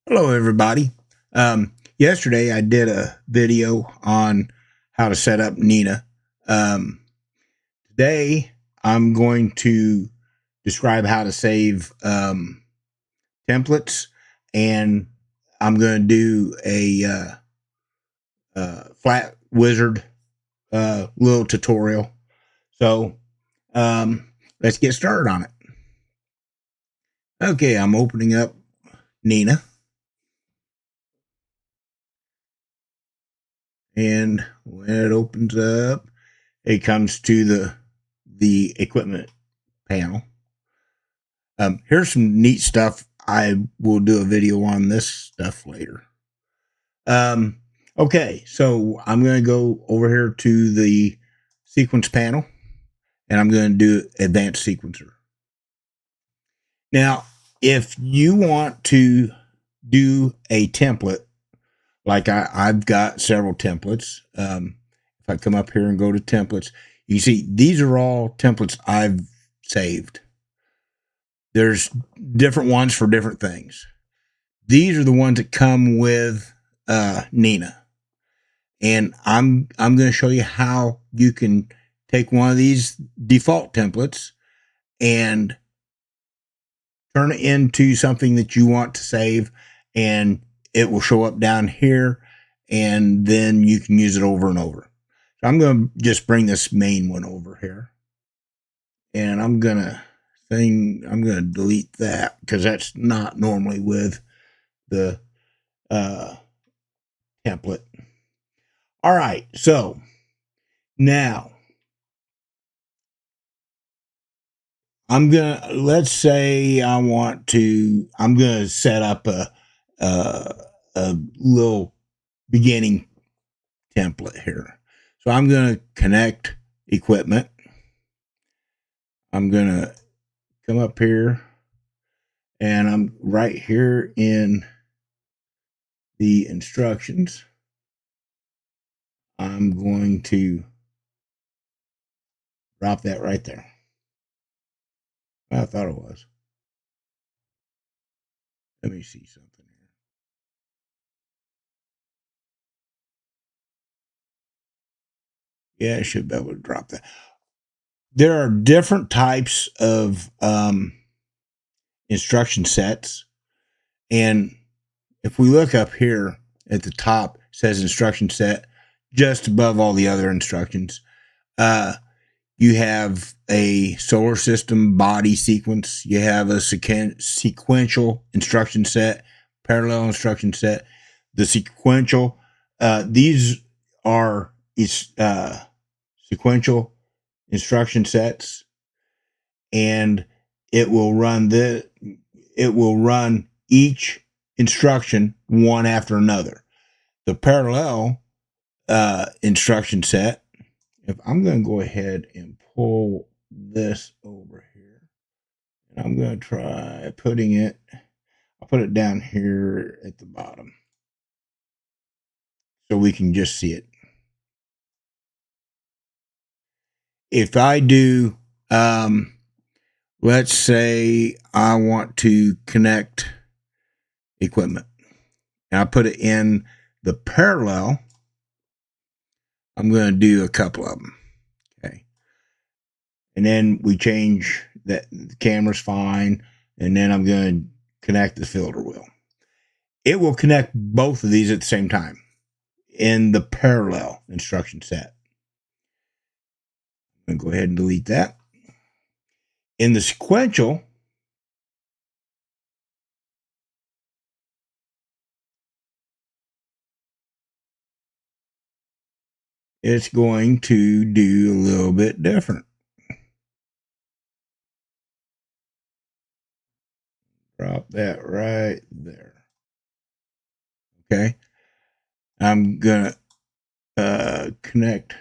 Hello, everybody. Yesterday, I did a video on how to set up N.I.N.A. Today, I'm going to describe how to save templates, and I'm going to do a flat wizard little tutorial. So, let's get started on it. Okay, I'm opening up N.I.N.A. And when it opens up, it comes to the equipment panel. Here's some neat stuff. I will do a video on this stuff later. Okay, so I'm going to go over here to the sequence panel, and I'm going to do advanced sequencer. Now, if you want to do a template, like I've got several templates. If I come up here and go to templates, you see these are all templates I've saved. There's different ones for different things. These are the ones that come with N.I.N.A. And I'm going to show you how you can take one of these default templates and turn it into something that you want to save, and it will show up down here, and then you can use it over and over. So I'm going to just bring this main one over here, and I'm going to delete that because that's not normally with the template. All right, so now let's say I'm gonna set up a little beginning template here. So I'm gonna connect equipment. I'm gonna come up here, and I'm right here in the instructions. I'm going to drop that right there. I thought it was. Let me see something here. Yeah, I should be able to drop that. There are different types of instruction sets. And if we look up here at the top, it says instruction set just above all the other instructions. You have a solar system body sequence. You have a sequential instruction set, parallel instruction set. The sequential, these are sequential instruction sets, and it will run each instruction one after another. The parallel instruction set, if I'm going to go ahead and pull this over here, and I'm going to try putting it, I'll put it down here at the bottom so we can just see it. If I do, let's say I want to connect equipment, and I put it in the parallel. I'm going to do a couple of them. Okay. And then we change that the camera's fine. And then I'm going to connect the filter wheel. It will connect both of these at the same time in the parallel instruction set. I'm going to go ahead and delete that. In the sequential, it's going to do a little bit different. Drop that right there. Okay. I'm going to connect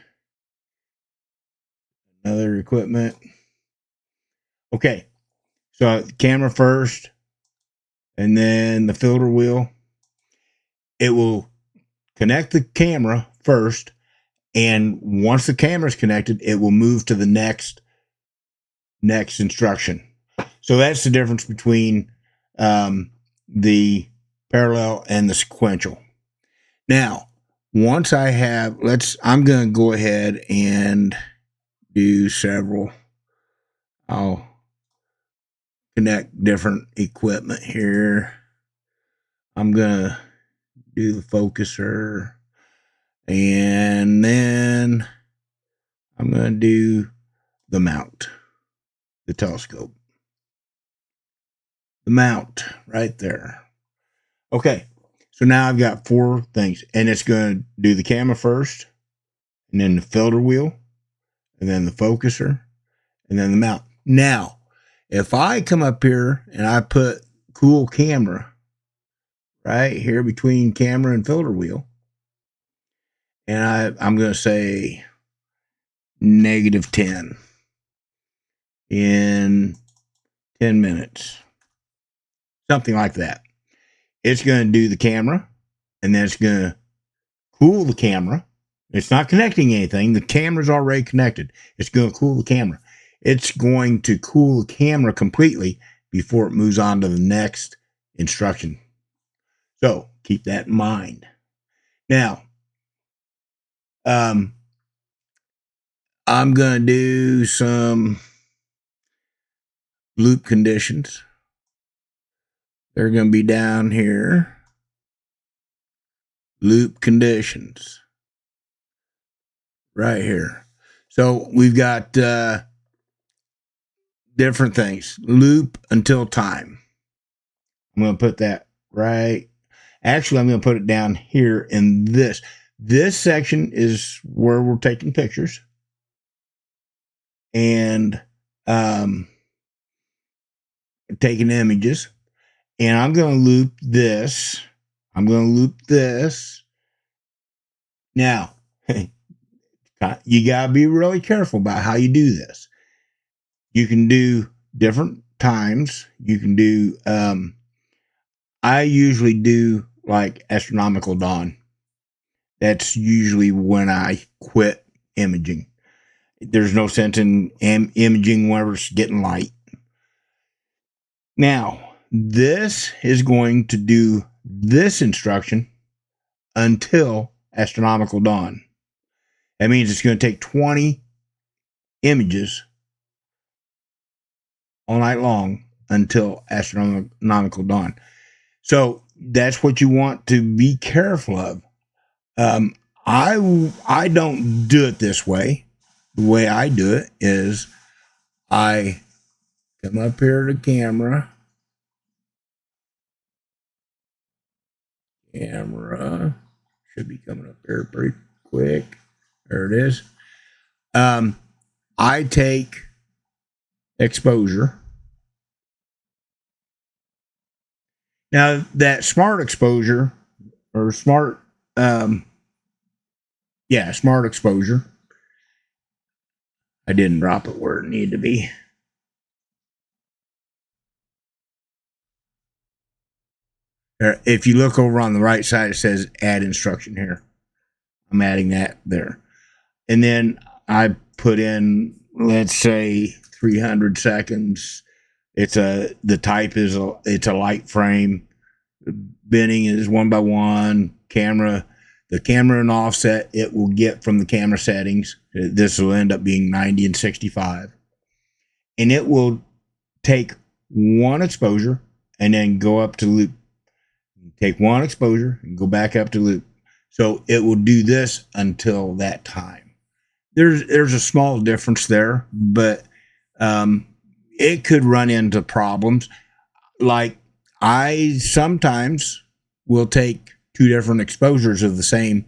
another equipment. Okay. So camera first, and then the filter wheel. It will connect the camera first, and once the camera is connected, it will move to the next instruction. So that's the difference between the parallel, and the sequential. Now, once I have, I'm going to go ahead and do several. I'll connect different equipment here. I'm going to do the focuser, and then I'm going to do the mount, the telescope. The mount right there. Okay, so now I've got 4 things, and it's going to do the camera first, and then the filter wheel, and then the focuser, and then the mount. Now, if I come up here and I put cool camera right here between camera and filter wheel, and I'm going to say -10 in 10 minutes, something like that. It's going to do the camera, and then it's going to cool the camera. It's not connecting anything. The camera's already connected. It's going to cool the camera. It's going to cool the camera completely before it moves on to the next instruction. So keep that in mind. Now, I'm going to do some loop conditions. They're going to be down here. Loop conditions. Right here. So we've got different things. Loop until time. I'm going to put that right. Actually, I'm going to put it down here in this. This section is where we're taking pictures. And taking images. And I'm going to loop this. I'm going to loop this. Now, you got to be really careful about how you do this. You can do different times. You can do, I usually do like astronomical dawn. That's usually when I quit imaging. There's no sense in imaging whenever it's getting light. Now, this is going to do this instruction until astronomical dawn. That means it's going to take 20 images all night long until astronomical dawn. So that's what you want to be careful of. I don't do it this way. The way I do it is I come up here to camera. Camera should be coming up here pretty quick. There it is. I take exposure. Now that smart exposure or smart exposure. I didn't drop it where it needed to be. If you look over on the right side, it says add instruction here. I'm adding that there. And then I put in, let's say 300 seconds. It's the type is it's a light frame. Bending is 1x1. The camera and offset it will get from the camera settings. This will end up being 90 and 65. And it will take one exposure and then go up to loop. Take one exposure and go back up to loop. So it will do this until that time. There's a small difference there, but it could run into problems. Like I sometimes will take 2 different exposures of the same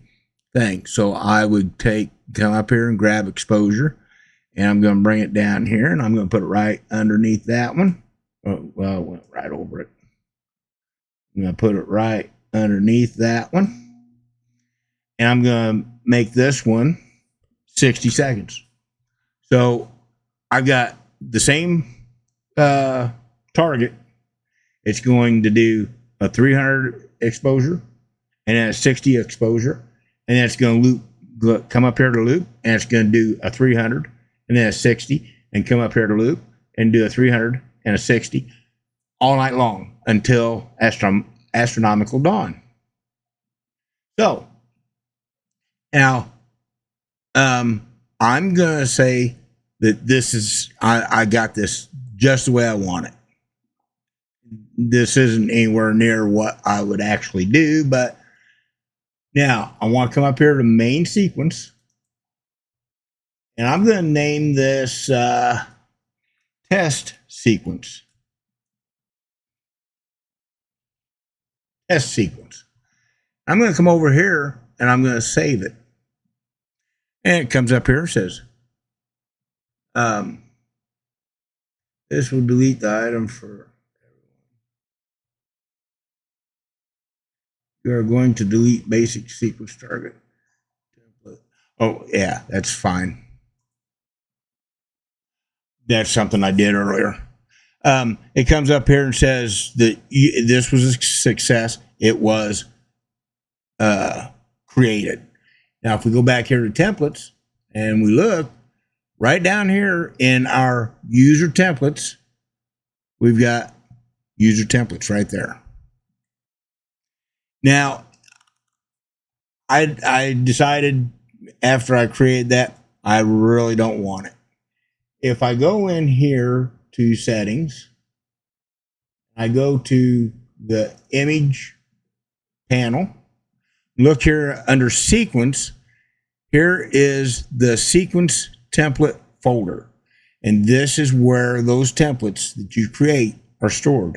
thing. So I would come up here and grab exposure, and I'm going to bring it down here, and I'm going to put it right underneath that one. Oh, well, it went right over it. I'm going to put it right underneath that one. And I'm going to make this one 60 seconds. So I've got the same target. It's going to do a 300 exposure and then a 60 exposure. And then it's going to come up here to loop, and it's going to do a 300 and then a 60 and come up here to loop and do a 300 and a 60 all night long until astronomical dawn. So now, I'm gonna say that this is I got this just the way I want it. This isn't anywhere near what I would actually do, but now I want to come up here to main sequence, and I'm going to name this test sequence. Test sequence. I'm going to come over here and I'm going to save it. And it comes up here and says, this will delete the item for you are going to delete basic sequence target. Oh, yeah, that's fine. That's something I did earlier. It comes up here and says that this was a success. It was created. Now, if we go back here to templates and we look right down here in our user templates, we've got user templates right there. Now, I decided after I created that, I really don't want it. If I go in here to settings, I go to the image panel, look here under sequence, here is the sequence template folder. And this is where those templates that you create are stored.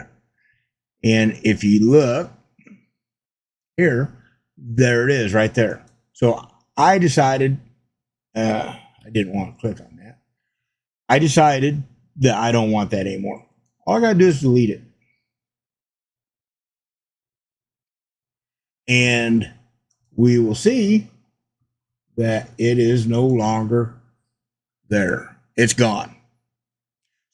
And if you look here, there it is right there. So I decided, I didn't want to click on that. I decided that I don't want that anymore. All I got to do is delete it. And we will see that it is no longer there. It's gone.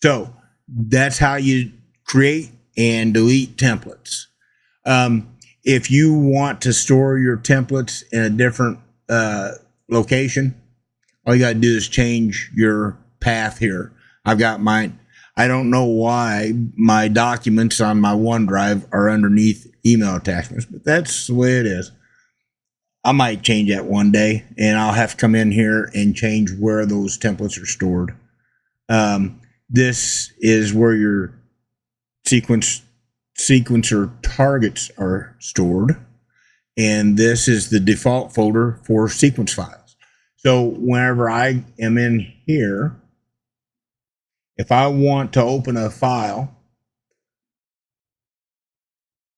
So that's how you create and delete templates. If you want to store your templates in a different location, all you got to do is change your path here. I've got mine. I don't know why my documents on my OneDrive are underneath email attachments, but that's the way it is. I might change that one day, and I'll have to come in here and change where those templates are stored. This is where your sequencer targets are stored, and this is the default folder for sequence files. So whenever I am in here, if I want to open a file,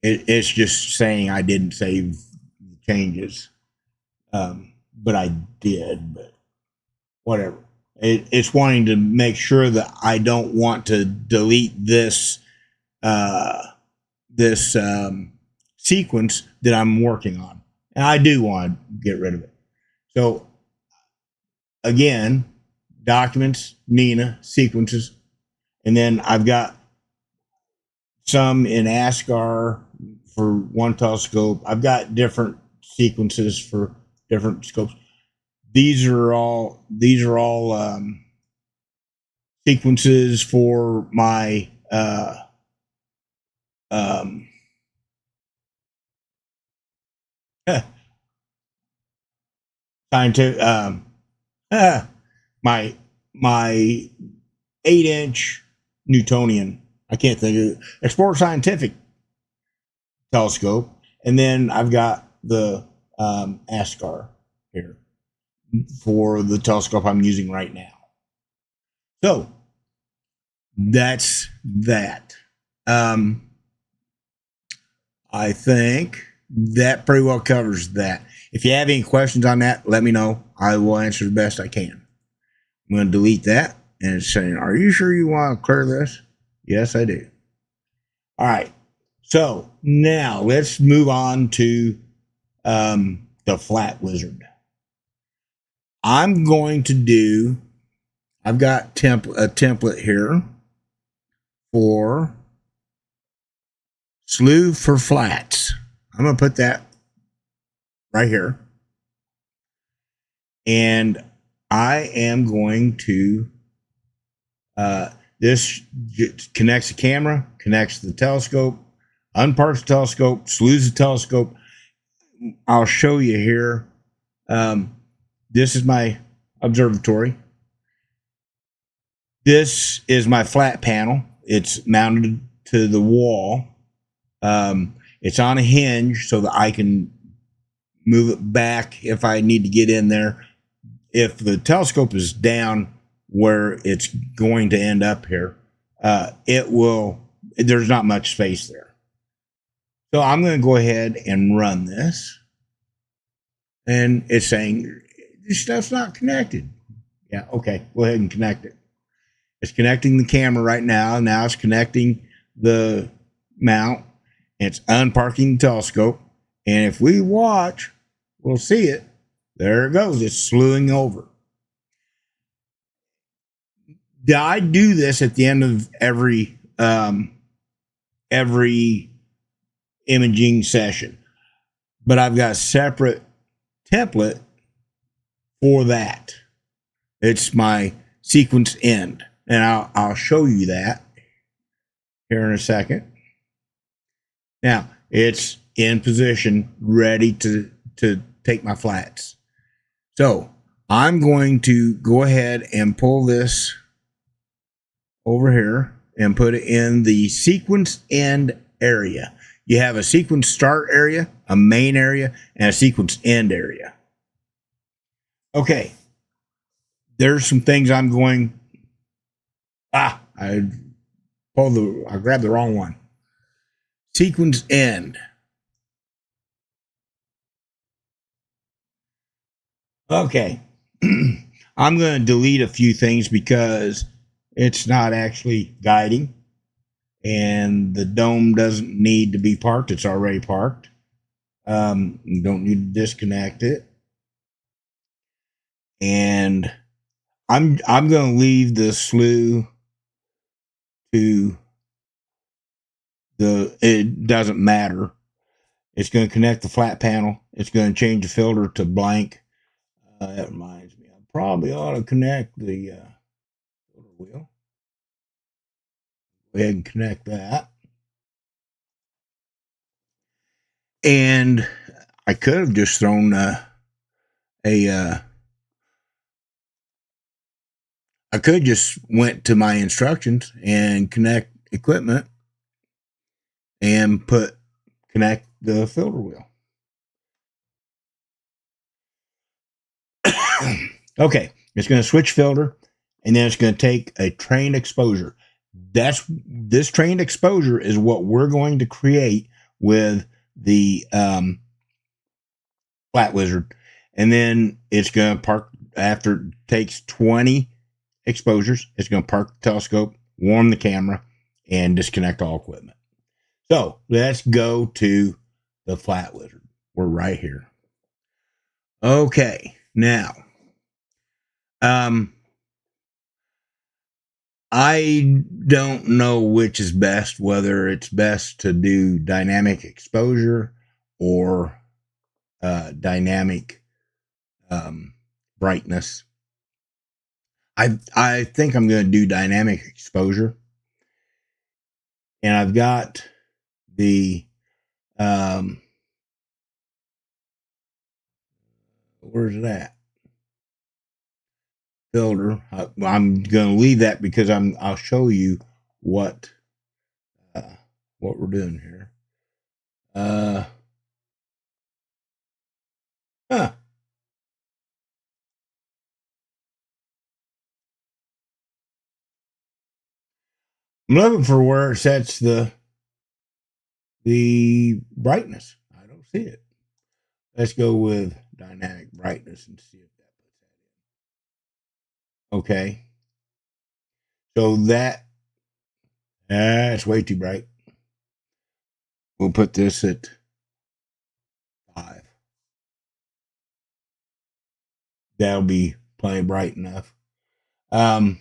it's just saying I didn't save the changes, but I did, but whatever. It's wanting to make sure that I don't want to delete this sequence that I'm working on. And I do want to get rid of it. So again, documents, N.I.N.A, sequences, and then I've got some in ASCAR for one telescope. I've got different sequences for different scopes. These are all sequences for my scientific my 8-inch Newtonian. I can't think of it. Explorer Scientific telescope, and then I've got the ASCAR here for the telescope I'm using right now. So that's that. I think that pretty well covers that. If you have any questions on that, let me know. I will answer the best I can. I'm going to delete that, and it's saying, are you sure you want to clear this? Yes, I do. All right. So now let's move on to the flat wizard. I'm going to do, I've got a template here for slew for flats. I'm going to put that right here. And I am going to, this connects the camera, connects the telescope. unparks the telescope, slews the telescope. I'll show you here. This is my observatory. This is my flat panel. It's mounted to the wall. It's on a hinge so that I can move it back if I need to get in there. If the telescope is down where it's going to end up here, there's not much space there. So I'm going to go ahead and run this. And it's saying, this stuff's not connected. Yeah, okay, go ahead and connect it. It's connecting the camera right now. Now it's connecting the mount. It's unparking the telescope. And if we watch, we'll see it. There it goes. It's slewing over. I do this at the end of every imaging session, but I've got a separate template for that. It's my sequence end, and I'll show you that here in a second. Now it's in position, ready to take my flats. So I'm going to go ahead and pull this over here and put it in the sequence end area. You have a sequence start area, a main area, and a sequence end area. Okay. There's some things I'm going. I grabbed the wrong one. Sequence end. Okay. I'm going to delete a few things because it's not actually guiding. And the dome doesn't need to be parked. It's already parked. You don't need to disconnect it. And I'm going to leave the slew to it doesn't matter. It's going to connect the flat panel. It's going to change the filter to blank. That reminds me, I probably ought to connect the filter wheel. Go ahead and connect that. And I could have just thrown I could just went to my instructions and connect equipment and connect the filter wheel. Okay, it's going to switch filter, and then it's going to take a trained exposure. This trained exposure is what we're going to create with the Flat Wizard, and then it's going to park after it takes 20 exposures. It's going to park the telescope, warm the camera, and disconnect all equipment. So let's go to the Flat Wizard. We're right here. Okay, now, I don't know which is best, whether it's best to do dynamic exposure or dynamic brightness. I think I'm going to do dynamic exposure, and I've got the where's it at? Filter. I'm going to leave that because I'll show you what we're doing here. Huh. I'm looking for where it sets the brightness. I don't see it. Let's go with dynamic brightness and see if that puts that in. Okay. So that's way too bright. We'll put this at 5. That'll be plenty bright enough. Now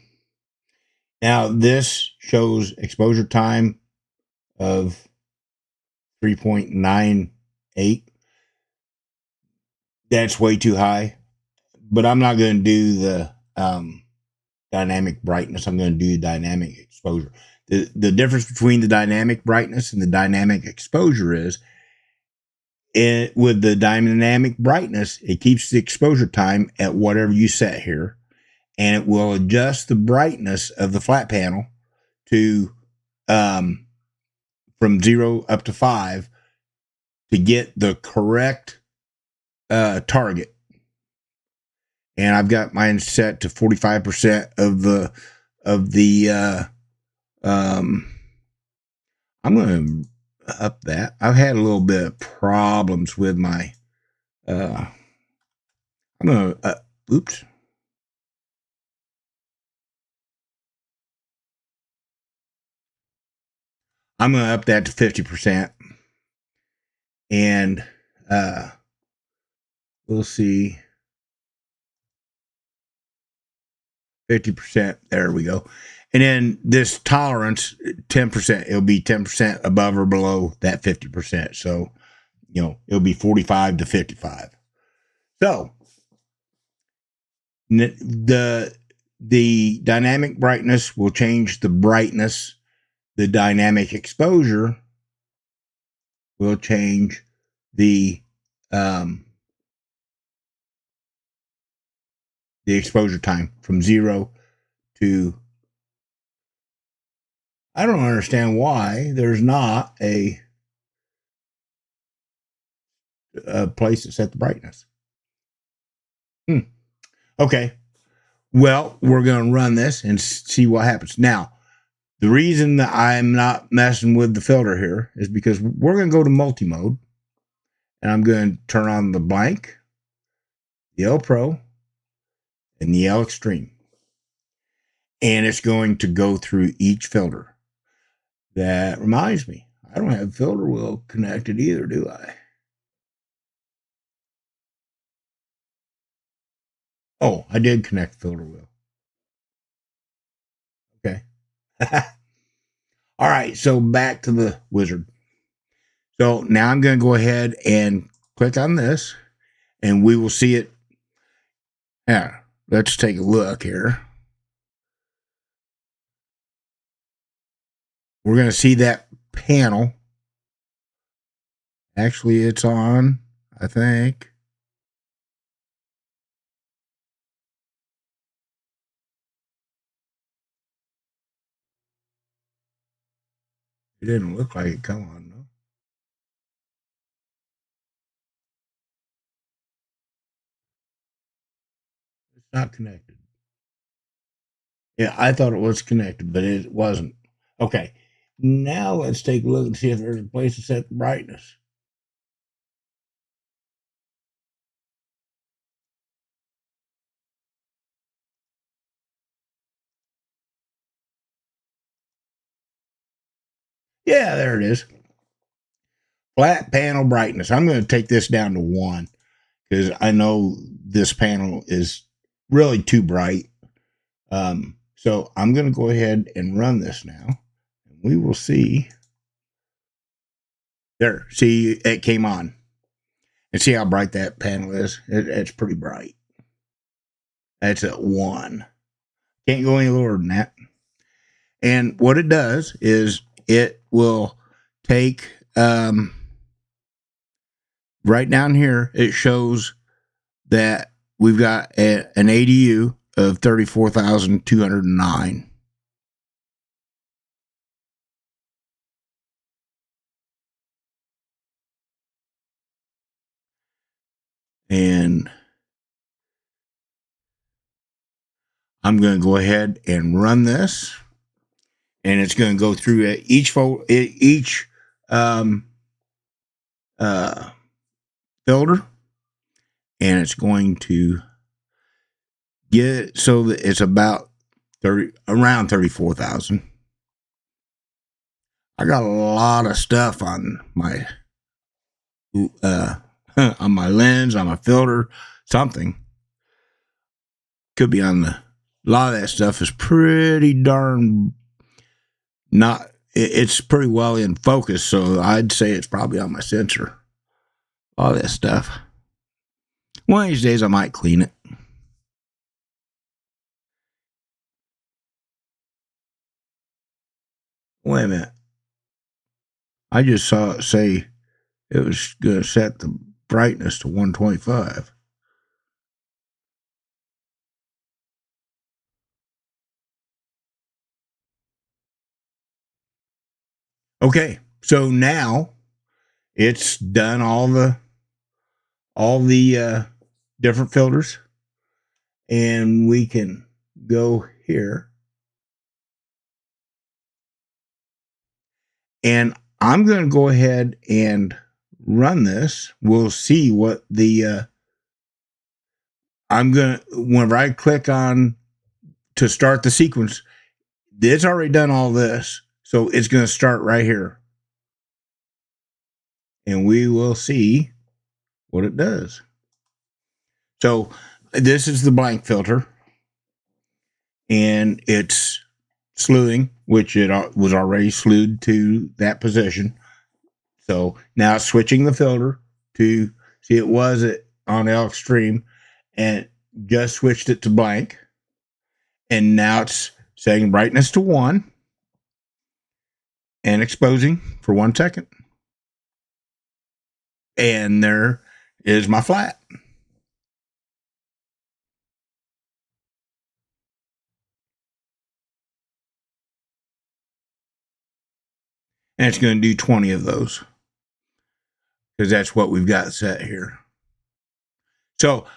this shows exposure time of 3.98. That's way too high, but I'm not going to do the dynamic brightness. I'm going to do dynamic exposure The difference between the dynamic brightness and the dynamic exposure is with the dynamic brightness, it keeps the exposure time at whatever you set here, and it will adjust the brightness of the flat panel to from 0 up to 5 to get the correct target. And I've got mine set to 45% of the I'm going to up that. I've had a little bit of problems with my I'm going to oops. I'm going to up that to 50%. And we'll see. 50%. There we go. And then this tolerance, 10%. It'll be 10% above or below that 50%. So, it'll be 45 to 55. So, the dynamic brightness will change the brightness. The dynamic exposure will change the exposure time from 0 to. I don't understand why there's not a place to set the brightness. Okay. Well, we're going to run this and see what happens. Now, the reason that I'm not messing with the filter here is because we're going to go to multi-mode, and I'm going to turn on the blank, the L Pro, and the L Extreme. And it's going to go through each filter. That reminds me, I don't have filter wheel connected either, do I? Oh, I did connect filter wheel. Okay. All right, so back to the wizard. So now I'm going to go ahead and click on this, and we will see it. Yeah, let's take a look here. We're going to see that panel. Actually, it's on, I think. It didn't look like it come on, though. It's not connected. Yeah, I thought it was connected, but it wasn't. Okay, now let's take a look and see if there's a place to set the brightness. Yeah, there it is. Flat panel brightness. I'm going to take this down to 1 because I know this panel is really too bright. So I'm going to go ahead and run this now. We will see. There, see, it came on. And see how bright that panel is? It's pretty bright. That's at 1. Can't go any lower than that. And what it does is it will take, right down here, it shows that we've got an ADU of 34,209. And I'm going to go ahead and run this. And it's going to go through each filter, and it's going to get it so that it's about around 34,000. I got a lot of stuff on my on my lens, on my filter, something. Could be on a lot of that stuff is pretty darn not. It's pretty well in focus, so I'd say it's probably on my sensor. All that stuff. One of these days I might clean it. Wait a minute. I just saw it say it was going to set the brightness to 125. Okay, so now it's done all the different filters, and we can go here, and I'm going to go ahead and run this. We'll see what the I'm going to, whenever I click on to start the sequence, it's already done all this, so it's going to start right here, and we will see what it does. So this is the blank filter, and it's slewing, which it was already slewed to that position. So now it's switching the filter to, see, it was on L extreme and just switched it to blank. And now it's setting brightness to 1 and exposing for 1 second. And there is my flat. And it's going to do 20 of those, because that's what we've got set here. So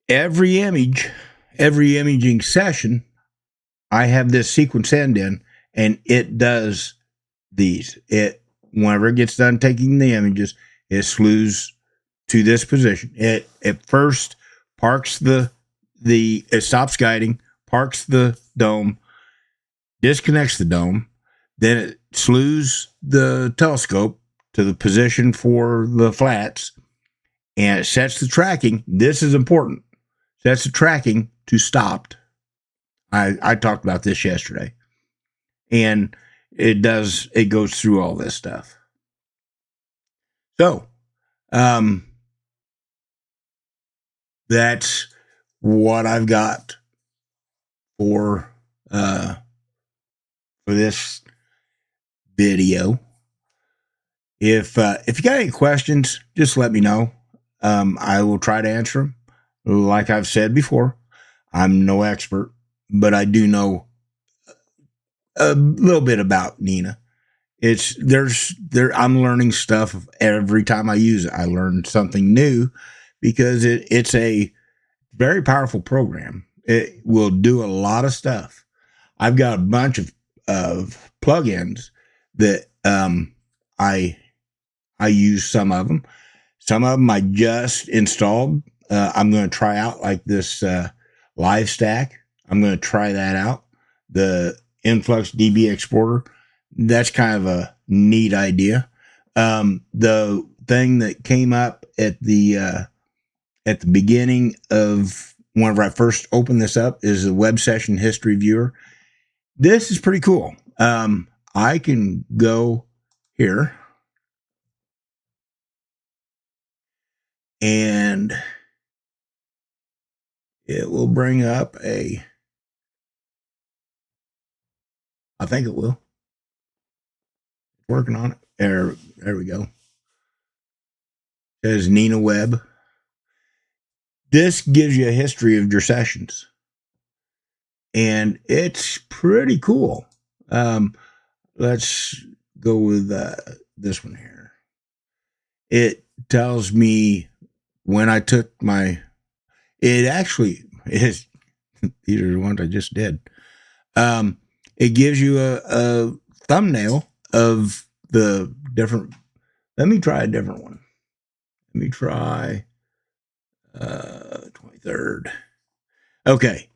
every imaging session, I have this sequence end in, and it does these. It, whenever it gets done taking the images, it slews to this position. It first parks it stops guiding, parks the dome, disconnects the dome, then it slews the telescope to the position for the flats, and it sets the tracking. This is important. Sets the tracking to stopped. I talked about this yesterday. And it goes through all this stuff. So, that's what I've got for this video. If you got any questions, just let me know. I will try to answer them. Like I've said before, I'm no expert, but I do know a little bit about N.I.N.A. I'm learning stuff every time I use it. I learn something new, because it's a very powerful program. It will do a lot of stuff. I've got a bunch of plugins that I use. Some of them I just installed. I'm going to try out, like this Live Stack. I'm going to try that out. The Influx DB Exporter. That's kind of a neat idea. The thing that came up at the beginning of whenever I first opened this up is the web session history viewer. This is pretty cool. I can go here, and it will bring up I think it will. Working on it. There we go. It says N.I.N.A Web. This gives you a history of your sessions, and it's pretty cool. Let's go with this one here. It tells me when I took it actually is, these are the ones I just did. It gives you a thumbnail of the different. Let me try a different one. Let me try 23rd. Okay.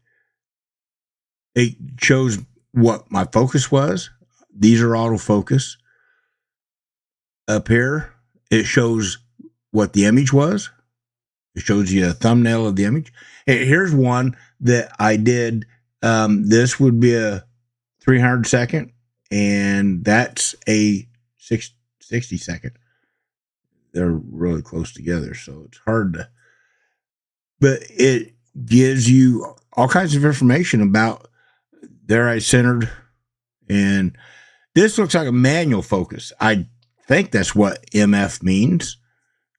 It shows what my focus was. These are autofocus. Up here, it shows what the image was. It shows you a thumbnail of the image. Here's one that I did. This would be a 300 second, and that's a 60 second. They're really close together, so it's hard to. But it gives you all kinds of information about. There I centered, and This looks like a manual focus. I think that's what MF means.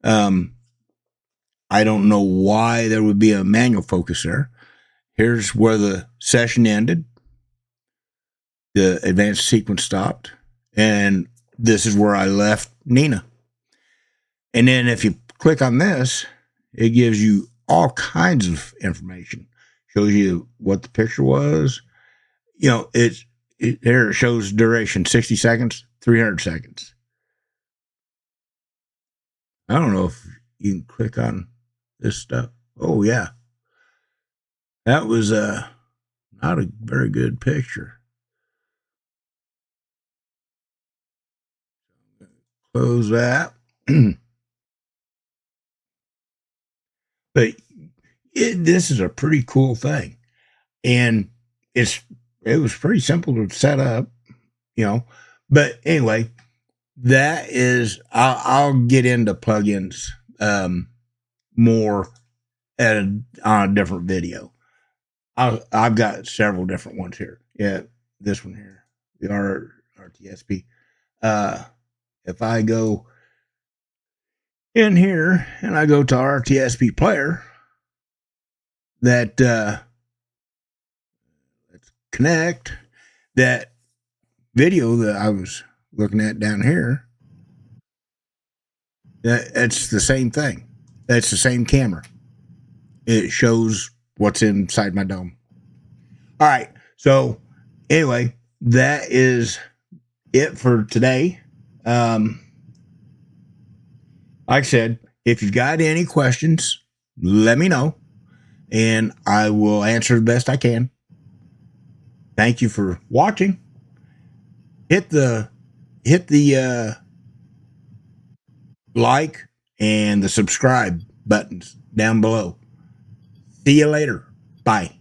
I don't know why there would be a manual focus there. Here's where the session ended. The advanced sequence stopped. And this is where I left N.I.N.A. And then if you click on this, it gives you all kinds of information. Shows you what the picture was. You know, there it shows duration 60 seconds, 300 seconds. I don't know if you can click on this stuff. Oh, yeah. That was not a very good picture. Close that. But this is a pretty cool thing. And it was pretty simple to set up, you know. But anyway, that is, I'll get into plugins more on a different video. I've got several different ones here. Yeah, this one here, the RTSP. If I go in here and I go to RTSP player, that let's connect that video that I was looking at down here. It's the same thing. That's the same camera. It shows what's inside my dome. All right. So anyway, that is it for today. Like I said, if you've got any questions, let me know, and I will answer the best I can. Thank you for watching. Hit the like and the subscribe buttons down below. See you later. Bye.